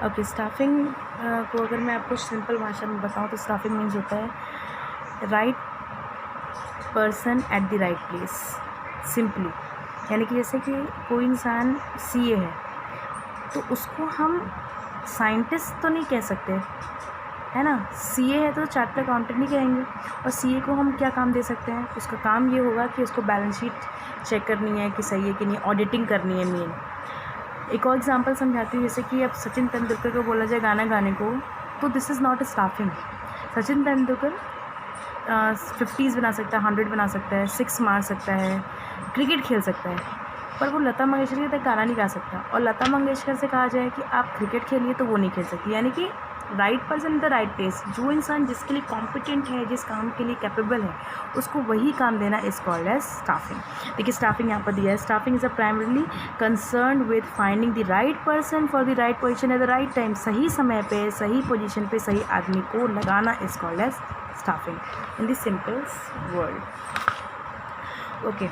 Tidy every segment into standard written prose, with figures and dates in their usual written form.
Okay, staffing को अगर मैं आपको सिंपल भाषा में बताऊँ तो स्टाफिंग मीन्स होता है right person at the right place. Simply यानी कि जैसे कि कोई इंसान सीए है तो उसको हम साइंटिस्ट तो नहीं कह सकते, है ना। सीए है तो चार्टर्ड अकाउंटेंट नहीं कहेंगे। और सीए को हम क्या काम दे सकते हैं, उसका काम ये होगा कि उसको बैलेंस शीट चेक करनी है कि सही है कि नहीं, ऑडिटिंग करनी है मेन। एक और एग्जांपल समझाती हूँ, जैसे कि अब सचिन तेंदुलकर को बोला जाए गाना गाने को, तो this is not a staffing. Sachin Tendulkar 50s बना सकता है, 100 बना सकता है, 6 मार सकता है, क्रिकेट खेल सकता है, पर वो लता मंगेशकर के तक गाना नहीं गा सकता। और लता मंगेशकर से कहा जाए कि आप क्रिकेट खेलिए तो वो नहीं खेल सकती। यानी कि right person in the right place. जो इंसान जिसके लिए कॉम्पिटेंट है, जिस काम के लिए कैपेबल है, उसको वही काम देना इज कॉल्ड एज स्टाफिंग। देखिए स्टाफिंग यहाँ पर दिया है, staffing is a primarily concern with finding the right person for the right position at the right time. सही समय पे सही पोजीशन पे सही आदमी को लगाना is called as staffing in the simple word. Okay,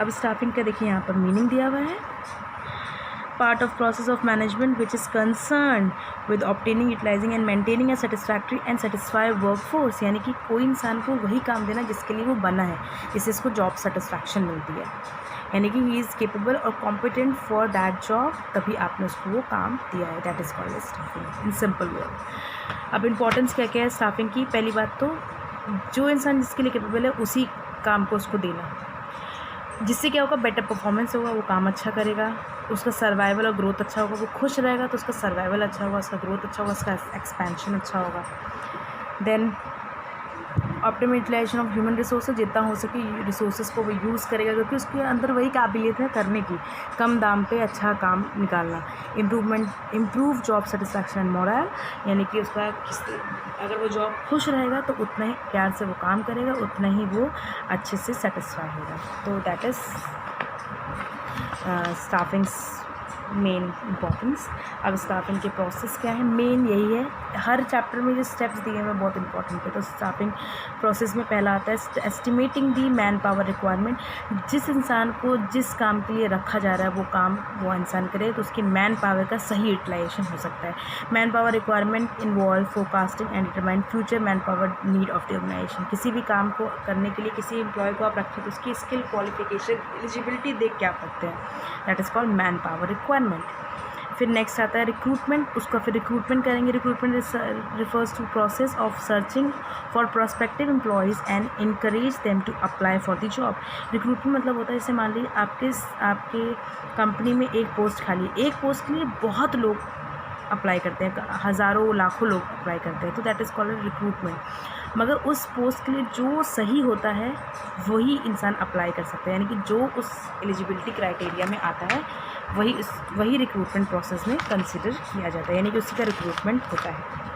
अब स्टाफिंग का देखिए यहाँ पर मीनिंग दिया हुआ है। Part of process of management which is concern with obtaining, utilising and maintaining a satisfactory and satisfy workforce. यानी कि कोई इंसान को वही काम देना जिसके लिए वो बना है, जिससे इसको जॉब सेटिस्फैक्शन मिलती है। यानी कि ही इज़ केपेबल और कॉम्पिटेंट फॉर दैट जॉब, तभी आपने उसको वो काम दिया है। That is called staffing in simple word. अब इंपॉर्टेंस क्या क्या है स्टाफिंग की। पहली बात तो जो इंसान जिसके लिए केपेबल है उसी काम को उसको देना, जिससे क्या होगा, बेटर परफॉर्मेंस होगा, वो काम अच्छा करेगा, उसका सर्वाइवल और ग्रोथ अच्छा होगा। वो खुश रहेगा तो उसका सर्वाइवल अच्छा होगा, उसका ग्रोथ अच्छा होगा, उसका एक्सपेंशन अच्छा होगा। Then optimum utilisation of human resources, जितना हो सके रिसोर्सेज को वो यूज़ करेगा, क्योंकि उसके अंदर वही काबिलियत है करने की, कम दाम पे अच्छा काम निकालना। Improve job satisfaction and moral, यानी कि उसका अगर वो जॉब खुश रहेगा तो उतना ही प्यार से वो काम करेगा, उतना ही वो अच्छे से सेटिस्फाई होगा। तो that is stuffings main importance. अब स्टाफिंग के प्रोसेस क्या है, मेन यही है। हर चैप्टर में जो स्टेप्स दिए हैं बहुत इंपॉर्टेंट है। तो स्टाफिंग प्रोसेस में पहला आता है estimating the man power requirement. जिस इंसान को जिस काम के लिए रखा जा रहा है वो काम वो इंसान करे तो उसकी मैन पावर का सही यूटिलाइजेशन हो सकता है। Man power requirement involve forecasting and determine future man power need of the organisation. किसी भी काम को करने के लिए किसी एम्प्लॉय को आप रखें तो उसकी स्किल, क्वालिफिकेशन, एलिजिबिलिटी देख के आप रखते हैं। That is called man power requirement. फिर नेक्स्ट आता है रिक्रूटमेंट। उसका फिर रिक्रूटमेंट करेंगे। Recruitment refers to process of searching for prospective employees and encourage them to apply for the job. Recruitment मतलब होता है, जैसे मान लीजिए आपके कंपनी में एक पोस्ट खाली है, एक पोस्ट के लिए बहुत लोग अप्लाई करते हैं, हज़ारों लाखों लोग अप्लाई करते हैं, तो दैट इज़ कॉल्ड रिक्रूटमेंट। मगर उस पोस्ट के लिए जो सही होता है वही इंसान अप्लाई कर सकता है, यानी कि जो उस एलिजिबिलिटी क्राइटेरिया में आता है वही रिक्रूटमेंट प्रोसेस में कंसिडर किया जाता है, यानी कि उसी का रिक्रूटमेंट होता है।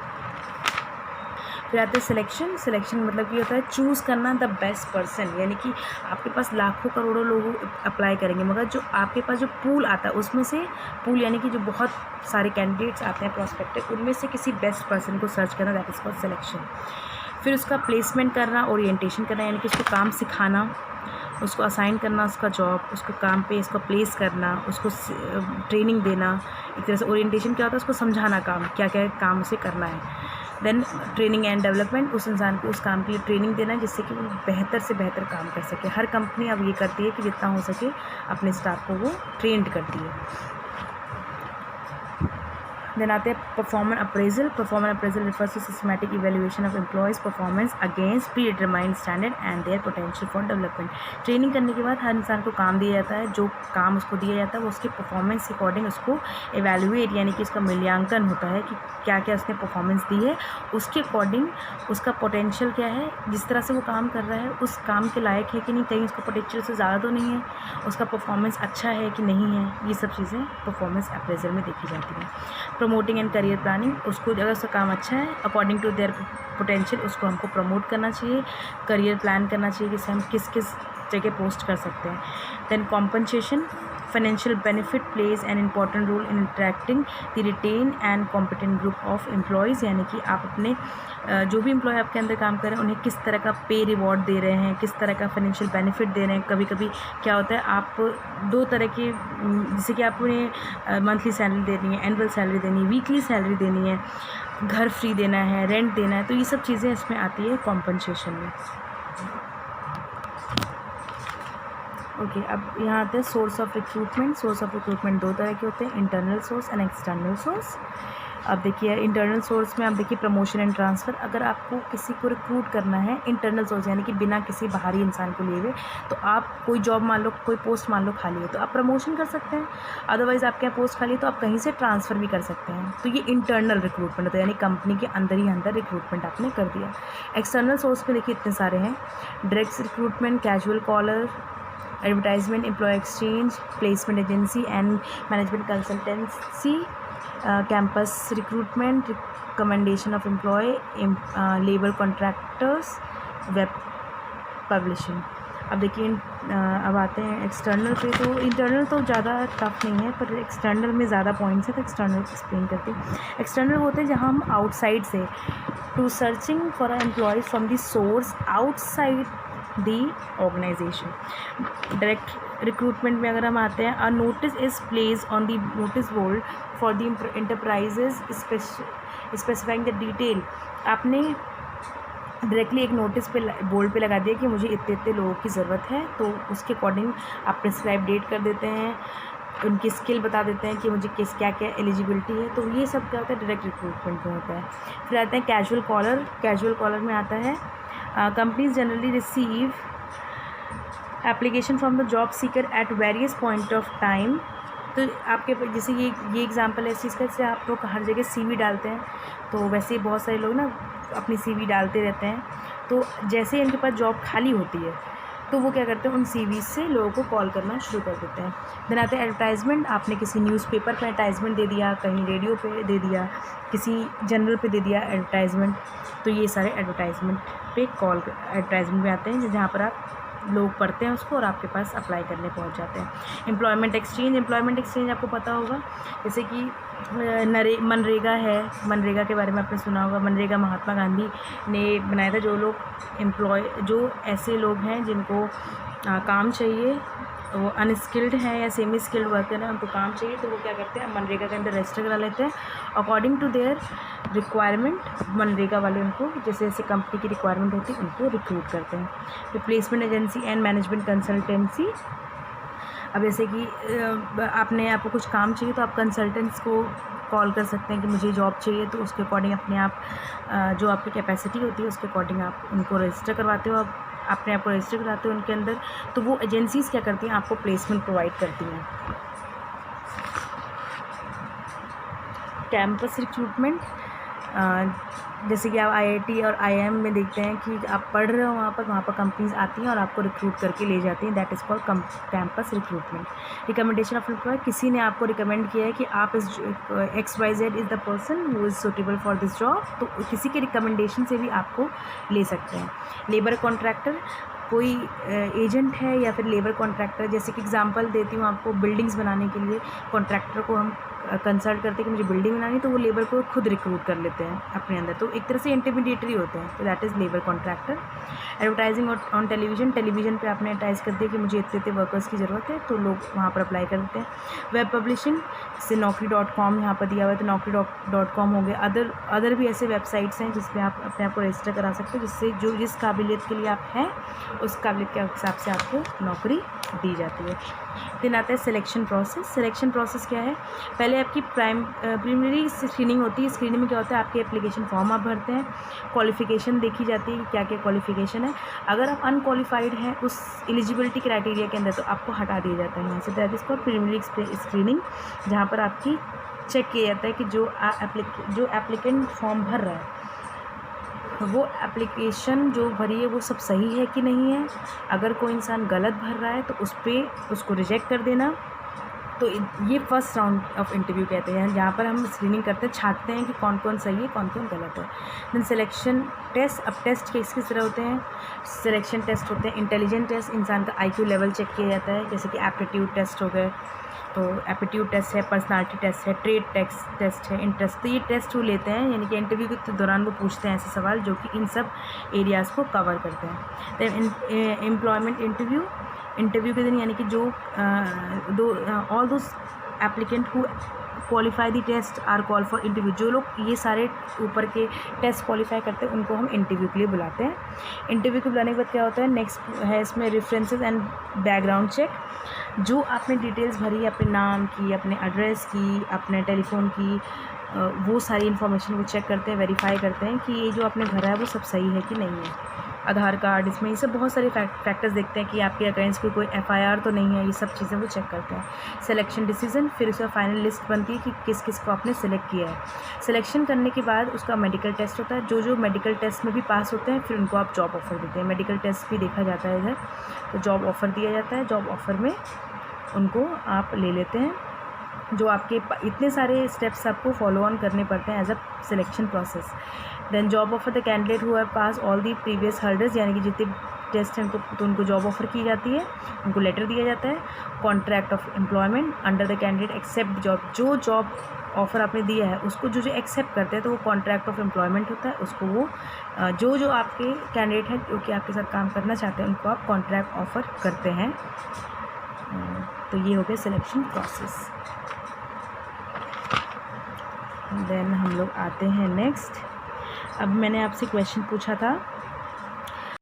फिर आते हैं सिलेक्शन। सिलेक्शन मतलब कि होता है चूज़ करना द बेस्ट पर्सन, यानी कि आपके पास लाखों करोड़ों लोग अप्लाई करेंगे, मगर जो आपके पास जो पूल आता है उसमें से, पूल यानी कि जो बहुत सारे कैंडिडेट्स आते हैं प्रोस्पेक्टिव, उनमें से किसी बेस्ट पर्सन को सर्च करना, दैट इज़ कॉल्ड सिलेक्शन। फिर उसका प्लेसमेंट करना, ओरिएंटेशन करना, यानी कि उसको काम सिखाना, उसको असाइन करना उसका जॉब, उसको काम पे इसको प्लेस करना, उसको ट्रेनिंग देना। एक तरह से ओरिएंटेशन क्या होता है, उसको समझाना काम क्या क्या काम उसे करना है। देन ट्रेनिंग एंड डेवलपमेंट, उस इंसान को उस काम के लिए ट्रेनिंग देना जिससे कि वो बेहतर से बेहतर काम कर सके। हर कंपनी अब ये करती है कि जितना हो सके अपने स्टाफ को वो ट्रेंड करती है। देन आते हैं performance appraisal. Performance appraisal refers to systematic evaluation of employees performance against predetermined standard and their potential for development. Training करने के बाद हर इंसान को काम दिया जाता है, जो काम उसको दिया जाता है वो उसके परफॉर्मेंस के अकॉर्डिंग उसको एवेल्युएट, यानी कि उसका मूल्यांकन होता है कि क्या क्या उसने परफॉर्मेंस दी है, उसके अकॉर्डिंग उसका पोटेंशियल क्या है, जिस तरह से वो काम कर रहा है उस काम के लायक है कि नहीं, कहीं उसका पोटेंशियल से ज़्यादा तो नहीं है, उसका परफॉर्मेंस अच्छा है कि नहीं है, ये सब चीज़ें परफॉर्मेंस अप्रेजल में देखी जाती हैं। प्रमोटिंग एंड करियर प्लानिंग, उसको अगर उसका काम अच्छा है अकॉर्डिंग टू देयर पोटेंशियल उसको हमको प्रमोट करना चाहिए, करियर प्लान करना चाहिए कि हम किस किस जगह पोस्ट कर सकते हैं। Then compensation, financial benefit plays an important role in interacting the retain and competent group of employees, यानी कि आप अपने जो भी एम्प्लॉय आपके अंदर काम कर रहे हैं उन्हें किस तरह का पे रिवॉर्ड दे रहे हैं, किस तरह का फाइनेंशियल बेनिफिट दे रहे हैं। कभी कभी क्या होता है, आप दो तरह के, जैसे कि आप उन्हें मंथली सैलरी देनी है, एनुअल सैलरी देनी है, वीकली सैलरी देनी है, घर फ्री देना है, रेंट देना है, तो ये सब चीज़ें इसमें आती है कॉम्पनसेशन में। ओके, अब यहाँ आते हैं source of recruitment. Source of recruitment दो तरह के होते हैं, internal source and external source. अब देखिए इंटरनल सोर्स में आप देखिए प्रमोशन एंड ट्रांसफ़र। अगर आपको किसी को रिक्रूट करना है इंटरनल सोर्स यानी कि बिना किसी बाहरी इंसान को लिए हुए, तो आप कोई जॉब मान लो, कोई पोस्ट मान लो खाली है तो आप प्रमोशन कर सकते हैं। अदरवाइज़ आपके यहाँ पोस्ट खाली है तो आप कहीं से ट्रांसफ़र भी कर सकते हैं। तो ये इंटरनल रिक्रूटमेंट होता है, यानी कंपनी के अंदर ही अंदर रिक्रूटमेंट आपने कर दिया। एक्सटर्नल सोर्स में देखिए इतने सारे हैं, direct recruitment, casual caller, advertisement, employ exchange, placement agency and management consultancy, campus recruitment, recommendation of employ, labour contractors, web publishing. अब देखिए अब आते हैं एक्सटर्नल पे। तो इंटरनल तो ज़्यादा टफ नहीं है, पर एक्सटर्नल में ज़्यादा पॉइंट्स है, तो एक्सटर्नल एक्सप्लेन करते हैं। एक्सटर्नल होते हैं जहाँ हम आउटसाइड से, to searching for a employ from the source outside the organisation. Direct recruitment में अगर हम आते हैं, a notice is place on the notice board for the enterprises specifying the detail. आपने डायरेक्टली एक नोटिस पे बोर्ड पे लगा दिया कि मुझे इतने इतने लोगों की ज़रूरत है, तो उसके अकॉर्डिंग आप प्रिस्क्राइब डेट कर देते हैं, उनकी स्किल बता देते हैं कि मुझे किस क्या क्या एलिजिबिलिटी है। तो ये सब क्या होता है, डायरेक्ट रिक्रूटमेंट में होता है। फिर आते हैं कैजुअल कॉलर। कैजुअल कॉलर में आता है companies generally receive application from the job seeker at various point of time। तो आपके जैसे ये एग्जांपल है इस चीज़ का, जैसे आप लोग हर जगह CV डालते हैं, तो वैसे ही बहुत सारे लोग ना अपनी CV डालते रहते हैं। तो जैसे ही इनके पास जॉब खाली होती है तो वो क्या करते हैं, उन CV से लोगों को कॉल करना शुरू कर देते हैं। देन आते हैं एडवर्टाइजमेंट। आपने किसी न्यूज़पेपर पे एडवर्टाइजमेंट दे दिया, कहीं रेडियो पे दे दिया, किसी जनरल पे दे दिया एडवर्टाइजमेंट, तो ये सारे एडवर्टाइजमेंट पे कॉल एडवर्टाइजमेंट में आते हैं, जहाँ पर आप लोग पढ़ते हैं उसको और आपके पास अप्लाई करने पहुंच जाते हैं। Employment exchange. एम्प्लॉयमेंट एक्सचेंज आपको पता होगा, जैसे कि मनरेगा है, मनरेगा के बारे में आपने सुना होगा। मनरेगा महात्मा गांधी ने बनाया था। जो ऐसे लोग हैं जिनको काम चाहिए, वो अनस्किल्ड हैं या सेमी स्किल्ड वर्कर हैं, उनको काम चाहिए, तो वो क्या करते हैं, मनरेगा के अंदर रजिस्टर करा लेते हैं according to their requirement. MNREGA वाले उनको जैसे जैसे कंपनी की रिक्वायरमेंट होती है उनको रिक्रूट करते हैं। Replacement agency and management consultancy. अब जैसे कि आपको कुछ काम चाहिए तो आप कंसल्टेंट्स को कॉल कर सकते हैं कि मुझे जॉब चाहिए, तो उसके अकॉर्डिंग अपने आप जो आपकी कैपेसिटी होती है उसके अकॉर्डिंग आप उनको रजिस्टर करवाते हो, आप अपने आप को रजिस्टर कराते हो उनके अंदर। तो वो एजेंसीज़ क्या करती हैं, आपको प्लेसमेंट प्रोवाइड करती हैं। कैंपस रिक्रूटमेंट, जैसे कि आप IIT और IIM में देखते हैं कि आप पढ़ रहे हो वहाँ पर कंपनीज आती हैं और आपको रिक्रूट करके ले जाती हैं, that is called campus recruitment. Recommendation of employ, किसी ने आपको रिकमेंड किया है कि आप इस XYZ is the person who is suitable for this job, तो किसी के रिकमेंडेशन से भी आपको ले सकते हैं। लेबर कॉन्ट्रैक्टर, कोई एजेंट है या फिर लेबर कॉन्ट्रैक्टर, जैसे कि एग्जांपल देती हूँ आपको, बिल्डिंग्स बनाने के लिए कॉन्ट्रैक्टर को हम कंसल्ट करते हैं कि मुझे बिल्डिंग बनानी, तो वो लेबर को खुद रिक्रूट कर लेते हैं अपने अंदर, तो एक तरह से इंटरमीडिएटरी होते हैं, तो that is labour contractor. Advertising on television पे आपने एडवर्टाइज कर दिया कि मुझे इतने इतने वर्कर्स की ज़रूरत है, तो लोग वहाँ पर अप्लाई कर देते हैं। वेब पब्लिशिंग, जैसे Naukri.com यहाँ पर दिया हुआ है, तो Naukri.com हो गया। अदर भी ऐसे वेबसाइट्स हैं जिसमें आप अपने आप को रजिस्टर करा सकते हो, जिससे जो जिस काबिलियत के लिए आप हैं उस काबिलियत के हिसाब से आपको नौकरी दी जाती है। फिर आता है सिलेक्शन प्रोसेस। सिलेक्शन प्रोसेस क्या है, पहले आपकी प्रीलिमिनरी स्क्रीनिंग होती है। स्क्रीनिंग में क्या होता है, आपके एप्लीकेशन फॉर्म आप भरते हैं, क्वालिफ़िकेशन देखी जाती है कि क्या क्या क्वालिफ़िकेशन है। अगर आप अनक्वालिफाइड हैं उस एलिजिबिलिटी क्राइटेरिया के अंदर, तो आपको हटा दिया जाता है यहाँ से। That is called preliminary screening, जहाँ पर आपकी चेक किया जाता है कि जो एप्लीकेंट फॉर्म भर रहा है वो एप्लीकेशन जो भरी है वो सब सही है कि नहीं है। अगर कोई इंसान गलत भर रहा है तो उसको रिजेक्ट कर देना, तो ये फर्स्ट राउंड ऑफ इंटरव्यू कहते हैं, जहाँ पर हम स्क्रीनिंग करते हैं, छांटते हैं कि कौन कौन सही है कौन कौन गलत है। Then selection test. अब टेस्ट किस किस तरह होते हैं? सिलेक्शन टेस्ट होते हैं इंटेलिजेंट टेस्ट, इंसान का IQ लेवल चेक किया जाता है, जैसे कि एप्टीट्यूड टेस्ट हो गए, तो एप्टीट्यूड टेस्ट है, पर्सनालिटी टेस्ट है, ट्रेड टेस्ट है, इंटरेस्ट। तो ये टेस्ट वो लेते हैं, यानी कि इंटरव्यू के दौरान वो पूछते हैं ऐसे सवाल जो कि इन सब एरियाज़ को कवर करते हैं। Then employment interview. इंटरव्यू के दिन यानी कि जो all those applicant who qualify the test are call for interview. जो लोग ये सारे ऊपर के टेस्ट क्वालिफाई करते हैं उनको हम इंटरव्यू के लिए बुलाते हैं। इंटरव्यू के बुलाने के बाद क्या होता है, नेक्स्ट है इसमें रेफरेंसेस एंड बैकग्राउंड चेक। जो आपने डिटेल्स भरी, अपने नाम की, अपने एड्रेस की, अपने टेलीफोन की, वो सारी इन्फॉर्मेशन वो चेक करते हैं, वेरीफाई करते हैं कि ये जो आपने भरा है वो सब सही है कि नहीं है। आधार कार्ड, इसमें ये सब बहुत सारे फैक्टर्स देखते हैं कि आपके अगेंस्ट कोई FIR तो नहीं है, ये सब चीज़ें वो चेक करते हैं। सिलेक्शन डिसीजन, फिर उसका फाइनल लिस्ट बनती है कि किस किस को आपने सेलेक्ट किया है। सिलेक्शन करने के बाद उसका मेडिकल टेस्ट होता है, जो मेडिकल टेस्ट में भी पास होते हैं फिर उनको आप जॉब ऑफ़र देते हैं। मेडिकल टेस्ट भी देखा जाता है इधर, तो जॉब ऑफ़र दिया जाता है। जॉब ऑफ़र में उनको आप ले लेते हैं। जो आपके इतने सारे स्टेप्स आपको फॉलो ऑन करने पड़ते हैं as a selection process. Then job offer the candidate who have pass all the previous hurdles, यानी कि जितने टेस्ट हैं उनको जॉब ऑफर की जाती है, उनको लेटर दिया जाता है। Contract of employment under the candidate accept job. जो जॉब ऑफ़र आपने दिया है उसको जो एक्सेप्ट करते हैं तो वो कॉन्ट्रैक्ट ऑफ एम्प्लॉयमेंट होता है। उसको वो जो आपके कैंडिडेट हैं जो कि आपके साथ काम करना चाहते हैं उनको आप कॉन्ट्रैक्ट ऑफ़र करते हैं। तो ये हो गया सिलेक्शन प्रोसेस। देन हम लोग आते हैं नेक्स्ट। अब मैंने आपसे क्वेश्चन पूछा था